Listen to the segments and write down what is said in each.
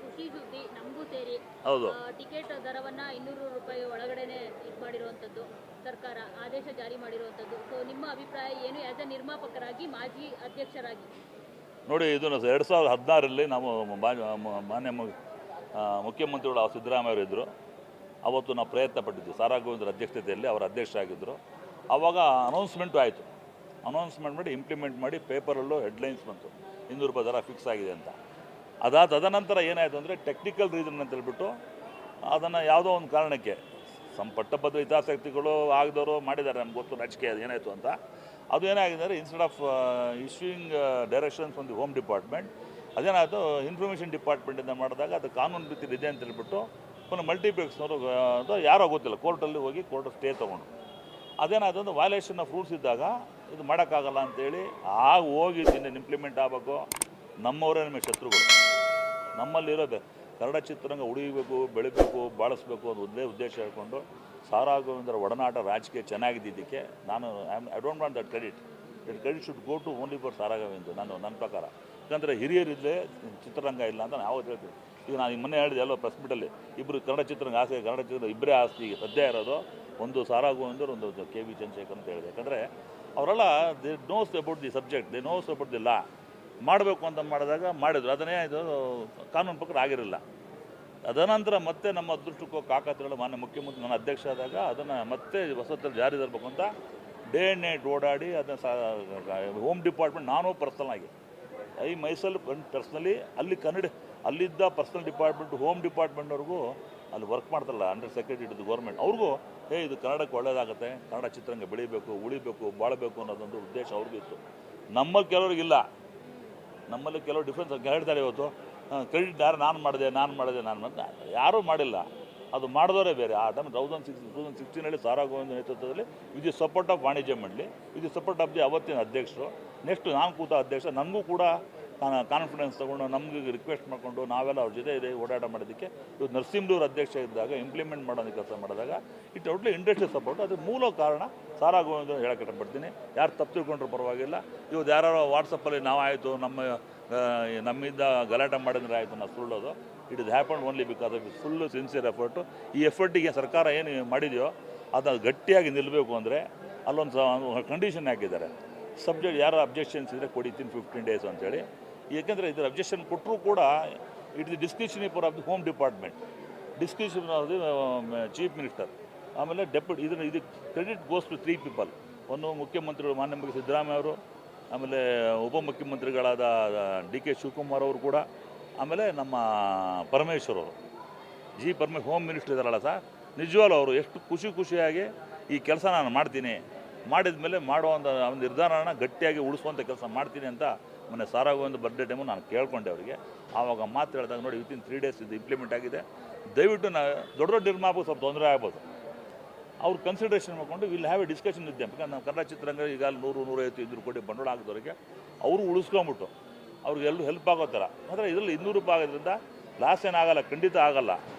ಖುಷಿ ಸುದ್ದಿ ನಮಗೂ ಸೇರಿ ಹೌದು. ಟಿಕೆಟ್ ದರವನ್ನ 200 ರೂಪಾಯಿ ಒಳಗಡೆನೆ ಇದು ಮಾಡಿರುವಂತದ್ದು ಸರ್ಕಾರ ಆದೇಶ ಜಾರಿ ಮಾಡಿರುವಂತದ್ದು. ಸೊ ನಿಮ್ಮ ಅಭಿಪ್ರಾಯ ಏನು ಆಸ್ ಎ ನಿರ್ಮಾಪಕರಾಗಿ ಮಾಜಿ ಅಧ್ಯಕ್ಷರಾಗಿ? ನೋಡಿ, ಇದು 2016ರಲ್ಲಿ ನಾವು ಮಾನ್ಯ ಮುಖ್ಯಮಂತ್ರಿಗಳು ಸಿದ್ದರಾಮಯ್ಯ ಅವರು ಇದ್ದರು. ಅವತ್ತು ನಾವು ಪ್ರಯತ್ನ ಪಟ್ಟಿದ್ವಿ ಸಾರಾ ಗೋವಿಂದರ ಅಧ್ಯಕ್ಷತೆಯಲ್ಲಿ, ಅವರ ಅಧ್ಯಕ್ಷರಾಗಿದ್ದರು. ಆವಾಗ ಅನೌನ್ಸ್ಮೆಂಟು ಆಯಿತು. ಅನೌನ್ಸ್ಮೆಂಟ್ ಮಾಡಿ ಇಂಪ್ಲಿಮೆಂಟ್ ಮಾಡಿ ಪೇಪರಲ್ಲೂ ಹೆಡ್ಲೈನ್ಸ್ ಬಂತು 200 ರೂಪಾಯಿ ದರ ಫಿಕ್ಸ್ ಆಗಿದೆ ಅಂತ. ತದನಂತರ ಏನಾಯಿತು ಅಂದರೆ ಟೆಕ್ನಿಕಲ್ ರೀಸನ್ ಅಂತ ಹೇಳ್ಬಿಟ್ಟು ಅದನ್ನು ಯಾವುದೋ ಒಂದು ಕಾರಣಕ್ಕೆ ಪಟ್ಟಭದ್ರ ಹಿತಾಸಕ್ತಿಗಳು ಆಗದವರು ಮಾಡಿದ್ದಾರೆ. ನಮ್ಗೆ ಗೊತ್ತು ರಾಜಕೀಯ ಏನಾಯಿತು ಅಂತ. ಅದು ಏನಾಗಿದೆ ಅಂದರೆ instead of issuing directions from the home department, ಅದೇನಾಯಿತು ಇನ್ಫಾರ್ಮೇಷನ್ ಡಿಪಾರ್ಟ್ಮೆಂಟಿಂದ ಮಾಡಿದಾಗ ಅದು ಕಾನೂನು ರೀತಿ ಇದೆ ಅಂತ ಹೇಳ್ಬಿಟ್ಟು ಪುನಃ ಮಲ್ಟಿಪ್ಲೆಕ್ಸ್ನವರು ಯಾರೋ ಗೊತ್ತಿಲ್ಲ ಕೋರ್ಟಲ್ಲಿ ಹೋಗಿ ಕೋರ್ಟ್ ಸ್ಟೇ ತೊಗೊಂಡು ಅದೇನಾಯ್ತು ಒಂದು ವಯಲೇಷನ್ ಆಫ್ ರೂಲ್ಸ್ ಇದ್ದಾಗ ಇದು ಮಾಡೋಕ್ಕಾಗಲ್ಲ ಅಂತೇಳಿ ಹೋಗಿ ಇನ್ನೇನು ಇಂಪ್ಲಿಮೆಂಟ್ ಆಗಬೇಕು. ನಮ್ಮವರೇ ನಿಮಗೆ ಶತ್ರುಗಳು. ನಮ್ಮಲ್ಲಿರೋದೆ ಕನ್ನಡ ಚಿತ್ರರಂಗ ಉಳಿಬೇಕು, ಬೆಳಿಬೇಕು, ಬಾಳಿಸ್ಬೇಕು ಅನ್ನೋ ಒಂದೇ ಉದ್ದೇಶ ಹೇಳ್ಕೊಂಡು ಸಾರಾ ಗೋವಿಂದರ ಒಡನಾಟ ರಾಜಕೀಯ ಚೆನ್ನಾಗಿದ್ದಕ್ಕೆ ನಾನು I don't want that credit should go to only for Sara Govinda. ನನ್ನ ಪ್ರಕಾರ ಯಾಕಂದರೆ ಹಿರಿಯರಿದ್ದರೆ ಚಿತ್ರರಂಗ ಇಲ್ಲ ಅಂತ ನಾವು ಹೇಳ್ತೀವಿ. ಈಗ ನಾನು ಮೊನ್ನೆ ಹೇಳಿದೆ ಎಲ್ಲೋ ಪ್ರೆಸ್ ಮೀಟಲ್ಲಿ ಇಬ್ಬರು ಕನ್ನಡ ಚಿತ್ರರಂಗ ಆಸೆ, ಕನ್ನಡ ಚಿತ್ರ ಇಬ್ಬರೇ ಆಸ್ತಿ ಈಗ ಸದ್ಯ ಇರೋದು, ಒಂದು ಸಾರಾ ಗೋವಿಂದರ್, ಒಂದು KV ಚಂದ್ರಶೇಖರ್ ಅಂತ ಹೇಳಿದೆ. ಯಾಕಂದರೆ ಅವರೆಲ್ಲ they nose about the subject, they nose about the law. ಮಾಡಬೇಕು ಅಂತ ಮಾಡಿದಾಗ ಮಾಡಿದ್ರು. ಅದನ್ನೇ ಇದು ಕಾನೂನು ಪ್ರಕಾರ ಆಗಿರಲಿಲ್ಲ. ಅದನಂತರ ಮತ್ತೆ ನಮ್ಮ ಅದೃಷ್ಟಕ್ಕೂ ಕಾಕತಿಗಳು ಮಾನ್ಯ ಮುಖ್ಯಮಂತ್ರಿ ನನ್ನ ಅಧ್ಯಕ್ಷ ಆದಾಗ ಅದನ್ನು ಮತ್ತೆ ಹೊಸತಲ್ಲಿ ಜಾರಿ ತರಬೇಕು ಅಂತ ಡೇ ಆ್ಯಂಡ್ ನೈಟ್ ಓಡಾಡಿ ಅದನ್ನು ಹೋಮ್ ಡಿಪಾರ್ಟ್ಮೆಂಟ್ ನಾನು ಪರ್ಸನಲ್ ಮೈಸೆಲ್ಫ್ ಪರ್ಸ್ನಲಿ ಅಲ್ಲಿದ್ದ ಪರ್ಸನಲ್ ಡಿಪಾರ್ಟ್ಮೆಂಟ್ ಹೋಮ್ ಡಿಪಾರ್ಟ್ಮೆಂಟ್ವರೆಗೂ ಅಲ್ಲಿ ವರ್ಕ್ ಮಾಡ್ತಾರಲ್ಲ ಅಂಡರ್ ಸೆಕ್ರೆಟರಿ ಟು ಗೌರ್ಮೆಂಟ್, ಅವ್ರಿಗೂ ಇದು ಕನ್ನಡಕ್ಕೆ ಒಳ್ಳೆಯದಾಗುತ್ತೆ, ಕನ್ನಡ ಚಿತ್ರರಂಗ ಬೆಳಿಬೇಕು, ಉಳಿಬೇಕು, ಬಾಳಬೇಕು ಅನ್ನೋದೊಂದು ಉದ್ದೇಶ ಅವ್ರಿಗೂ ಇತ್ತು. ನಮ್ಮಲ್ಲಿ ಕೆಲವ್ರಿಗಿಲ್ಲ. ನಮ್ಮಲ್ಲಿ ಕೆಲವು ಡಿಫ್ರೆನ್ಸ್ ಹೇಳ್ತಾರೆ ಇವತ್ತು ಕ್ರೆಡಿಟ್ ನಾನು ಮಾಡಿದೆ ಅಂತ ಯಾರೂ ಮಾಡಿಲ್ಲ. ಅದು ಮಾಡಿದವರೇ ಬೇರೆ. ಆ ಟೈಮ್ 2016 ಸಾರಾ ಗೋವಿಂದ ನೇತೃತ್ವದಲ್ಲಿ ವಿತ್ ಸಪೋರ್ಟ್ ಆಫ್ ವಾಣಿಜ್ಯ ಮಂಡಳಿ, ವಿತ್ ಸಪೋರ್ಟ್ ಆಫ್ ದಿ ಅವತ್ತಿನ ಅಧ್ಯಕ್ಷರು, ನೆಕ್ಸ್ಟ್ ನಾನು ಕೂತ ಅಧ್ಯಕ್ಷ, ನನಗೂ ಕೂಡ ಕಾನ್ಫಿಡೆನ್ಸ್ ತೊಗೊಂಡು ನಮಗೆ ರಿಕ್ವೆಸ್ಟ್ ಮಾಡಿಕೊಂಡು ನಾವೆಲ್ಲ ಅವ್ರ ಜೊತೆ ಇದೆ ಓಡಾಟ ಮಾಡೋದಕ್ಕೆ ಇವತ್ತು ನರಸಿಂಹರೂರು ಅಧ್ಯಕ್ಷ ಇದ್ದಾಗ ಇಂಪ್ಲಿಮೆಂಟ್ ಮಾಡೋದಕ್ಕೆ ಕೆಲಸ ಮಾಡಿದಾಗ ಇಟ್ ಟೋಟ್ಲಿ ಇಂಡಸ್ಟ್ರಿ ಸಪೋರ್ಟ್. ಅದು ಮೂಲ ಕಾರಣ ಸಾರಾ ಗೋವಿಂದ ಹೇಳಕ್ಕೆ ಇಷ್ಟಪಡ್ತೀನಿ. ಯಾರು ತಪ್ಪು ತಿಳ್ಕೊಂಡ್ರು ಪರವಾಗಿಲ್ಲ. ಇವತ್ತು ಯಾರು ವಾಟ್ಸಪ್ಪಲ್ಲಿ ನಾವಾಯಿತು ನಮ್ಮಿಂದ ಗಲಾಟೆ ಮಾಡಿದ್ರೆ ಆಯಿತು ನಾವು ಸುಳ್ಳೋದು. It is happen only because of full sincere effort. ಈ ಎಫರ್ಟಿಗೆ ಸರ್ಕಾರ ಏನು ಮಾಡಿದೆಯೋ ಅದನ್ನು ಗಟ್ಟಿಯಾಗಿ ನಿಲ್ಲಬೇಕು ಅಂದರೆ ಅಲ್ಲೊಂದು ಕಂಡೀಷನ್ ಹಾಕಿದ್ದಾರೆ. ಸಬ್ಜೆಕ್ಟ್ ಯಾರು ಅಬ್ಜೆಕ್ಷನ್ಸ್ ಇದ್ದರೆ ಕೊಡಿ 15 days ಅಂತೇಳಿ. ಏಕೆಂದರೆ ಇದರ ಅಬ್ಜೆಕ್ಷನ್ ಕೊಟ್ಟರೂ ಕೂಡ it is discussion for of the home department, discussion of the chief minister. ಆಮೇಲೆ ಇದು ಕ್ರೆಡಿಟ್ ಗೋಸ್ ಟು 3 people. ಒಂದು ಮುಖ್ಯಮಂತ್ರಿಗಳು ಮಾನ್ಯ ಸಿದ್ದರಾಮಯ್ಯ ಅವರು, ಆಮೇಲೆ ಉಪಮುಖ್ಯಮಂತ್ರಿಗಳಾದ DK ಶಿವಕುಮಾರ್ ಅವರು ಕೂಡ, ಆಮೇಲೆ ನಮ್ಮ ಪರಮೇಶ್ವರ್ ಅವರು, ಪರಮೇಶ್ವರ್ ಹೋಮ್ ಮಿನಿಸ್ಟರ್ ಇದ್ದಾರಲ್ಲ ಸರ್, ನಿಜವಾಗ್ಲೂ ಅವರು ಎಷ್ಟು ಖುಷಿಯಾಗಿ ಈ ಕೆಲಸ ನಾನು ಮಾಡ್ತೀನಿ, ಮಾಡಿದ ಮೇಲೆ ಮಾಡುವಂಥ ಒಂದು ನಿರ್ಧಾರನ ಗಟ್ಟಿಯಾಗಿ ಉಳಿಸುವಂಥ ಕೆಲಸ ಮಾಡ್ತೀನಿ ಅಂತ ಮೊನ್ನೆ ಸಾರಾ ಗೋವಿಂದ ಬರ್ಡೇ ಟೈಮು ನಾನು ಕೇಳ್ಕೊಂಡೆ ಅವರಿಗೆ. ಆವಾಗ ಮಾತು ಹೇಳಿದಾಗ ನೋಡಿ ವಿತಿನ್ 3 days ಇದು ಇಂಪ್ಲಿಮೆಂಟ್ ಆಗಿದೆ. ದಯವಿಟ್ಟು ದೊಡ್ಡ ನಿರ್ಮಾಪಕ ಸ್ವಲ್ಪ ತೊಂದರೆ ಆಗ್ಬೋದು, ಅವ್ರು ಕನ್ಸಿಡರೇಷನ್ ಮಾಡಿಕೊಂಡು will have A discussion with them. ಯಾಕಂದ್ರೆ ನಮ್ಮ ಕನ್ನಡ ಚಿತ್ರರಂಗ ಈಗ 100-150 ಕೋಟಿ ಬಂಡವಾಳ ಆಗಿದವರಿಗೆ ಅವರು ಉಳಿಸ್ಕೊಂಬಿಟ್ಟು ಅವ್ರಿಗೆಲ್ಲೂ ಹೆಲ್ಪ್ ಆಗೋ ಥರ. ಆದರೆ ಇದರಲ್ಲಿ 200 ರೂಪಾಯಿ ಆಗೋದ್ರಿಂದ ಲಾಸ್ ಏನಾಗಲ್ಲ, ಖಂಡಿತ ಆಗಲ್ಲ.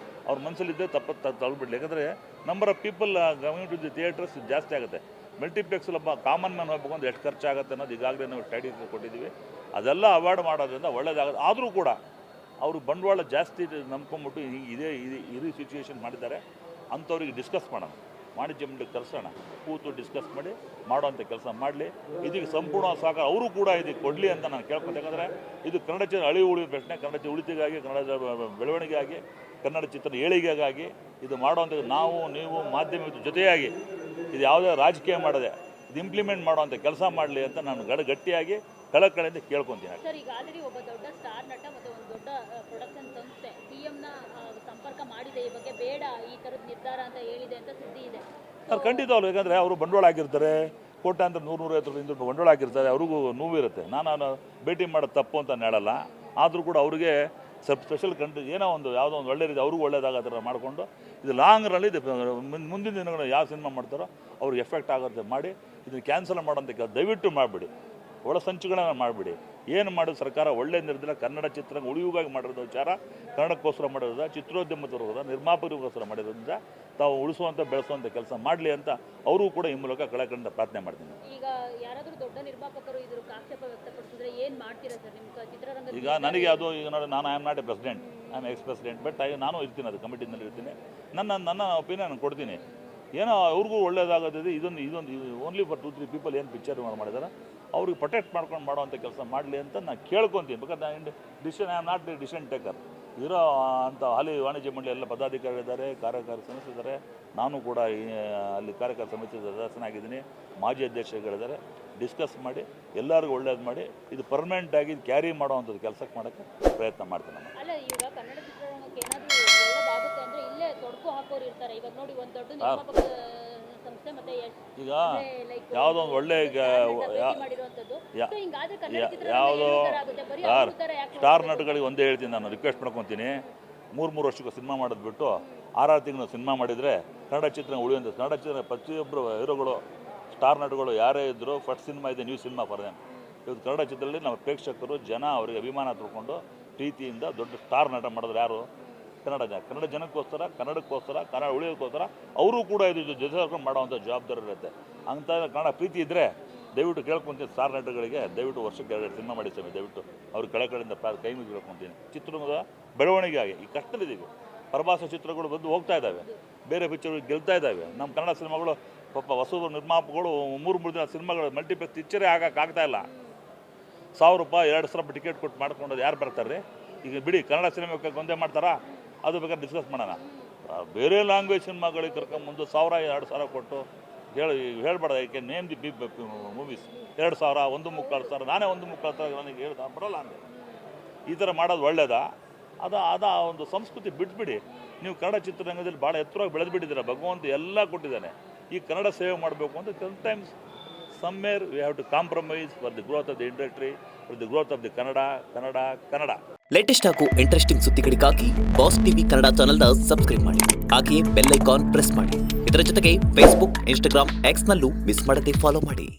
ಅವ್ರ ಮನಸ್ಸಲ್ಲಿದ್ದೇ ತಗೊಳ್ಬಿಡ್ಲಿ. ಯಾಕಂದರೆ number of people coming to the theatres ಜಾಸ್ತಿ ಆಗುತ್ತೆ. ಮಲ್ಟಿಪ್ಲೆಕ್ಸ್ ಒಬ್ಬ ಕಾಮನ್ ಮ್ಯಾನ್ ಹೋಗ್ಬೇಕು ಅಂದ್ರೆ ಎಷ್ಟು ಖರ್ಚಾಗುತ್ತೆ ಅನ್ನೋದು ಈಗಾಗಲೇ ನಾವು ಸ್ಟಡೀಸ್ ಕೊಟ್ಟಿದ್ದೀವಿ. ಅದೆಲ್ಲ ಅವಾಯ್ಡ್ ಮಾಡೋದ್ರಿಂದ ಒಳ್ಳೇದಾಗುತ್ತೆ. ಆದರೂ ಕೂಡ ಅವರು ಬಂಡವಾಳ ಜಾಸ್ತಿ ನಂಬ್ಕೊಂಬಿಟ್ಟು ಇದೇ ಸಿಚುವೇಶನ್ ಮಾಡಿದ್ದಾರೆ. ಅಂಥವ್ರಿಗೆ ಡಿಸ್ಕಸ್ ಮಾಡೋಣ, ವಾಣಿಜ್ಯ ಮಂಡಳಿಗೆ ಕರೆಸೋಣ, ಕೂತು ಡಿಸ್ಕಸ್ ಮಾಡಿ ಮಾಡೋವಂಥ ಕೆಲಸ ಮಾಡಲಿ. ಇದಕ್ಕೆ ಸಂಪೂರ್ಣ ಸಹಕಾರ ಅವರು ಕೂಡ ಇದಕ್ಕೆ ಕೊಡಲಿ ಅಂತ ನಾನು ಕೇಳ್ಕೊತೀನಿ. ಯಾಕಂದರೆ ಇದು ಕನ್ನಡ ಚಿತ್ರ ಉಳಿದ ಪ್ರಶ್ನೆ, ಕನ್ನಡ ಚಿತ್ರ ಉಳಿತಿಗಾಗಿ, ಕನ್ನಡ ಬೆಳವಣಿಗೆಗಾಗಿ, ಕನ್ನಡ ಚಿತ್ರ ಏಳಿಗೆಗಾಗಿ ಇದು ಮಾಡುವಂಥ ನಾವು ನೀವು ಮಾಧ್ಯಮದ ಜೊತೆಯಾಗಿ ಇದು ಯಾವುದೇ ರಾಜಕೀಯ ಮಾಡದೆ ಇದು ಇಂಪ್ಲಿಮೆಂಟ್ ಮಾಡುವಂಥ ಕೆಲಸ ಮಾಡಲಿ ಅಂತ ನಾನು ಗಟ್ಟಿಯಾಗಿ ಕಳಕಳಿಯಿಂದ ಕೇಳ್ಕೊತೀನಿ. ಸರ್, ಈಗ ಆಲ್ರೆಡಿ ಒಬ್ಬ ದೊಡ್ಡ ಸ್ಟಾರ್ ನಟ ಮತ್ತು ಒಂದು ದೊಡ್ಡ ಪ್ರೊಡಕ್ಷನ್ ಸಂಸ್ಥೆ CMನ ಸಂಪರ್ಕ ಮಾಡಿದೆ, ಈ ಬಗ್ಗೆ ಬೇಡ ಈ ಥರದ ನಿರ್ಧಾರ ಅಂತ ಹೇಳಿದೆ ಅಂತ ಸುದ್ದಿ ಇದೆ. ಸರ್ ಖಂಡಿತವಲ್ಲ. ಯಾಕಂದರೆ ಅವರು ಬಂಡವಾಳ ಹಾಕಿರ್ತಾರೆ, ಕೋಟ್ಯಾಂತರ 100-150 ರೂಪಾಯಿ ಬಂಡವಾಳ ಹಾಕಿರ್ತಾರೆ, ಅವ್ರಿಗೂ ನೋವಿರುತ್ತೆ. ನಾನು ಭೇಟಿ ಮಾಡೋದು ತಪ್ಪು ಅಂತ ಹೇಳಲ್ಲ. ಆದರೂ ಕೂಡ ಅವ್ರಿಗೆ ಸ್ವಲ್ಪ ಸ್ಪೆಷಲ್ ಏನೋ ಯಾವುದೋ ಒಂದು ಒಳ್ಳೆ ರೀತಿ ಅವ್ರಿಗೂ ಒಳ್ಳೇದಾಗೋ ಥರ ಮಾಡಿಕೊಂಡು ಇದು ಲಾಂಗ್ ರನ್ನಲ್ಲಿ ಇದು ಮುಂದಿನ ದಿನಗಳು ಯಾವ ಸಿನಿಮಾ ಮಾಡ್ತಾರೋ ಅವ್ರಿಗೆ ಎಫೆಕ್ಟ್ ಆಗುತ್ತೆ ಮಾಡಿ ಇದನ್ನು ಕ್ಯಾನ್ಸಲ್ ಮಾಡೋಂಥ ದಯವಿಟ್ಟು ಮಾಡಿಬಿಡಿ. ಒಳಸಂಚುಗಳನ್ನ ಮಾಡಿಬಿಡಿ. ಏನು ಮಾಡೋದು ಸರ್ಕಾರ ಒಳ್ಳೆ ನಿರ್ಧಾರ. ಕನ್ನಡ ಚಿತ್ರ ಉಳಿಯುವಾಗಿ ಮಾಡಿರೋದು ವಿಚಾರ, ಕನ್ನಡಕ್ಕೋಸ್ಕರ ಮಾಡಿರೋದ, ಚಿತ್ರೋದ್ಯಮದವರ ನಿರ್ಮಾಪಕರಿಗೋಸ್ಕರ ಮಾಡಿರೋದ್ರಿಂದ ತಾವು ಉಳಿಸುವಂಥ ಬೆಳೆಸುವಂಥ ಕೆಲಸ ಮಾಡಲಿ ಅಂತ ಅವರು ಕೂಡ ಈ ಮೂಲಕ ಕಳಕಳಿಯಿಂದ ಪ್ರಾರ್ಥನೆ ಮಾಡ್ತೀನಿ. ಈಗ ಯಾರಾದರೂ ದೊಡ್ಡ ನಿರ್ಮಾಪಕರು ಇದ್ರ ಆಕ್ಷೇಪ ವ್ಯಕ್ತಪಡಿಸಿದ್ರೆ ಏನು ಮಾಡ್ತೀರಾ ಸರ್ ನಿಮ್ಮ ಚಿತ್ರರಂಗ? ಈಗ ನನಗೆ ಅದು ಈಗ ನೋಡಿ, ನಾನು I am not A president. I am X president, but ನಾನು ಇರ್ತೀನಿ, ಅದು ಕಮಿಟಿನಲ್ಲಿ ಇರ್ತೀನಿ, ನನ್ನ ಒಪಿನಿಯನ್ ಕೊಡ್ತೀನಿ. ಏನೋ ಅವ್ರಿಗೂ ಒಳ್ಳೇದಾಗೋದಿದೆ. ಇದೊಂದು ಓನ್ಲಿ ಫಾರ್ 2-3 ಪೀಪಲ್ ಏನು ಪಿಕ್ಚರ್ ಮಾಡಿದ್ದಾರೆ, ಅವ್ರಿಗೆ ಪ್ರೊಟೆಕ್ಟ್ ಮಾಡ್ಕೊಂಡು ಮಾಡೋವಂಥ ಕೆಲಸ ಮಾಡಲಿ ಅಂತ ನಾನು ಕೇಳ್ಕೊತೀನಿ. ಬೇಕಾದ್ರೆ ನಾನು decision I am not the decision taker. ಇರೋ ಅಂಥ ಹಾಲಿ ವಾಣಿಜ್ಯ ಮಂಡಳಿ ಎಲ್ಲ ಪದಾಧಿಕಾರಿಗಳಿದ್ದಾರೆ, ಕಾರ್ಯಕಾರಿ ಸದಸ್ಯರಿದ್ದಾರೆ. ನಾನು ಕೂಡ ಅಲ್ಲಿ ಕಾರ್ಯಕಾರಿ ಸಮಿತಿ ಸದಸ್ಯನಾಗಿದ್ದೀನಿ, ಮಾಜಿ ಅಧ್ಯಕ್ಷಗಳಿದ್ದಾರೆ. ಡಿಸ್ಕಸ್ ಮಾಡಿ ಎಲ್ಲರಿಗೂ ಒಳ್ಳೇದು ಮಾಡಿ ಇದು ಪರ್ಮನೆಂಟ್ ಆಗಿ ಕ್ಯಾರಿ ಮಾಡೋವಂಥದ್ದು ಕೆಲಸಕ್ಕೆ ಮಾಡೋಕ್ಕೆ ಪ್ರಯತ್ನ ಮಾಡ್ತೀನಿ. ಅಲ್ಲ, ಈಗ ಕನ್ನಡ ಚಿತ್ರರಂಗಕ್ಕೆ ಏನಾದರೂ ಒಳ್ಳೇದಾಗುತ್ತೆ ಅಂದರೆ ಇಲ್ಲೇ ತೊಡಕು ಹಾಕೋರು ಇರ್ತಾರೆ. ಇವಾಗ ನೋಡಿ, ಒಂದು ದೊಡ್ಡ ನಿರ್ಮಾಪಕ ಸಂಸ್ಥೆ ಮತ್ತೆ ಈಗ ಯಾವುದೋ ಒಂದು ಒಳ್ಳೆ ಯಾವುದೋ ಸ್ಟಾರ್ ನಟಗಳಿಗೆ ಒಂದೇ ಹೇಳ್ತೀನಿ, ನಾನು ರಿಕ್ವೆಸ್ಟ್ ಮಾಡ್ಕೊತೀನಿ, 3 ವರ್ಷಕ್ಕೂ ಸಿನಿಮಾ ಮಾಡೋದು ಬಿಟ್ಟು 6 ತಿಂಗಳು ಸಿನಿಮಾ ಮಾಡಿದರೆ ಕನ್ನಡ ಚಿತ್ರ ಉಳಿಯುವಂಥ. ಕನ್ನಡ ಚಿತ್ರ ಪ್ರತಿಯೊಬ್ಬರು ಹೀರೋಗಳು, ಸ್ಟಾರ್ ನಟಗಳು ಯಾರೇ ಇದ್ದರೂ ಫಸ್ಟ್ ಸಿನಿಮಾ ಇದೆ, ನ್ಯೂ ಸಿನಿಮಾ ಫಾರ್. ಇವತ್ತು ಕನ್ನಡ ಚಿತ್ರದಲ್ಲಿ ನಮ್ಮ ಪ್ರೇಕ್ಷಕರು ಜನ ಅವರಿಗೆ ಅಭಿಮಾನ ತಿಳ್ಕೊಂಡು ಪ್ರೀತಿಯಿಂದ ದೊಡ್ಡ ಸ್ಟಾರ್ ನಟ ಮಾಡಿದ್ರೆ ಯಾರು? ಕನ್ನಡ ಜನಕ್ಕೋಸ್ಕರ, ಕನ್ನಡಕ್ಕೋಸ್ಕರ, ಕನ್ನಡ ಉಳಿಯೋಕ್ಕೋಸ್ಕರ ಅವರು ಕೂಡ ಇದು ಜೊತೆ ಸೇರ್ಕೊಂಡು ಮಾಡೋವಂಥ ಜವಾಬ್ದಾರಿ ಇರುತ್ತೆ. ಅಂತ ಕನ್ನಡ ಪ್ರೀತಿ ಇದ್ದರೆ ದಯವಿಟ್ಟು ಕೇಳ್ಕೊತೀನಿ, ಸ್ಟಾರ್ ನಟಗಳಿಗೆ ದಯವಿಟ್ಟು ವರ್ಷಕ್ಕೆ 2 ಸಿನಿಮಾ ಮಾಡಿ ಸ್ವಾಮಿ, ದಯವಿಟ್ಟು ಅವ್ರ ಕಡೆಯಿಂದ ಕೈ ಮುಗಿ ಕೇಳ್ಕೊತೀನಿ. ಚಿತ್ರರಂಗದ ಬೆಳವಣಿಗೆ ಆಗಿ ಈ ಕಷ್ಟದಲ್ಲಿದ್ದೀವಿ, ಪ್ರವಾಸ ಚಿತ್ರಗಳು ಬಂದು ಹೋಗ್ತಾ ಇದ್ದಾವೆ, ಬೇರೆ ಪಿಕ್ಚರ್ಗಳು ಗೆಲ್ತಾ ಇದ್ದಾವೆ. ನಮ್ಮ ಕನ್ನಡ ಸಿನಿಮಾಗಳು ಪಾಪ ಹೊಸ ನಿರ್ಮಾಪಕಗಳು 3 ದಿನ ಸಿನಿಮಾಗಳು ಮಲ್ಟಿಪ್ಲೆಕ್ಸ್ ಪಿಕ್ಚರೇ ಆಗ್ತಾ ಇಲ್ಲ. 1000 ರೂಪಾಯಿ 2,000 ರೂಪಾಯಿ ಟಿಕೆಟ್ ಕೊಟ್ಟು ಮಾಡ್ಕೊಂಡೋದು ಯಾರು ಬರ್ತಾರೆ ರೀ? ಈಗ ಬಿಡಿ, ಕನ್ನಡ ಸಿನಿಮಾಕ್ಕೆ ಒಂದೇ ಮಾಡ್ತಾರಾ? ಅದು ಬೇಕಾದ್ರೆ ಡಿಸ್ಕಸ್ ಮಾಡೋಣ. ಬೇರೆ ಲ್ಯಾಂಗ್ವೇಜ್ ಸಿನಿಮಾಗಳಿಗೆ ಕರ್ಕೊಂಬಂದು 1,000-2,000 ಕೊಟ್ಟು ಹೇಳ್ಬಾರ್ದು. ಐಕೆ ನೇಮ್ ದಿ ಮೂವೀಸ್ 2,000, 1,25,000, ನಾನೇ 1,25,000 ನನಗೆ ಹೇಳ್ದ ಬರೋಲ್ಲ ಅಂದರೆ ಈ ಥರ ಮಾಡೋದು ಒಳ್ಳೇದಾ? ಅದ ಒಂದು ಸಂಸ್ಕೃತಿ ಬಿಟ್ಬಿಡಿ. ನೀವು ಕನ್ನಡ ಚಿತ್ರರಂಗದಲ್ಲಿ ಭಾಳ ಎತ್ತರವಾಗಿ ಬೆಳೆದುಬಿಟ್ಟಿದ್ದೀರ. ಭಗವಂತ ಎಲ್ಲ ಕೊಟ್ಟಿದ್ದಾನೆ. ಈ ಕನ್ನಡ ಸೇವೆ ಮಾಡಬೇಕು ಅಂತ sometimes somewhere we have to compromise for the growth of the industry, for the growth of the Kannada. Latest ಹಾಗೂ ಇಂಟ್ರೆಸ್ಟಿಂಗ್ ಸುದ್ದಿಗಳಿಗಾಗಿ ಬಾಸ್ ಟಿವಿ ಕನ್ನಡ ಚಾನೆಲ್ನ ಸಬ್ಸ್ಕ್ರೈಬ್ ಮಾಡಿ. ಹಾಗೆಯೇ ಬೆಲ್ ಐಕಾನ್ ಪ್ರೆಸ್ ಮಾಡಿ. ಇದರ ಜೊತೆಗೆ ಫೇಸ್ಬುಕ್, ಇನ್ಸ್ಟಾಗ್ರಾಮ್, ಎಕ್ಸ್ನಲ್ಲೂ ಮಿಸ್ ಮಾಡದೆ ಫಾಲೋ ಮಾಡಿ.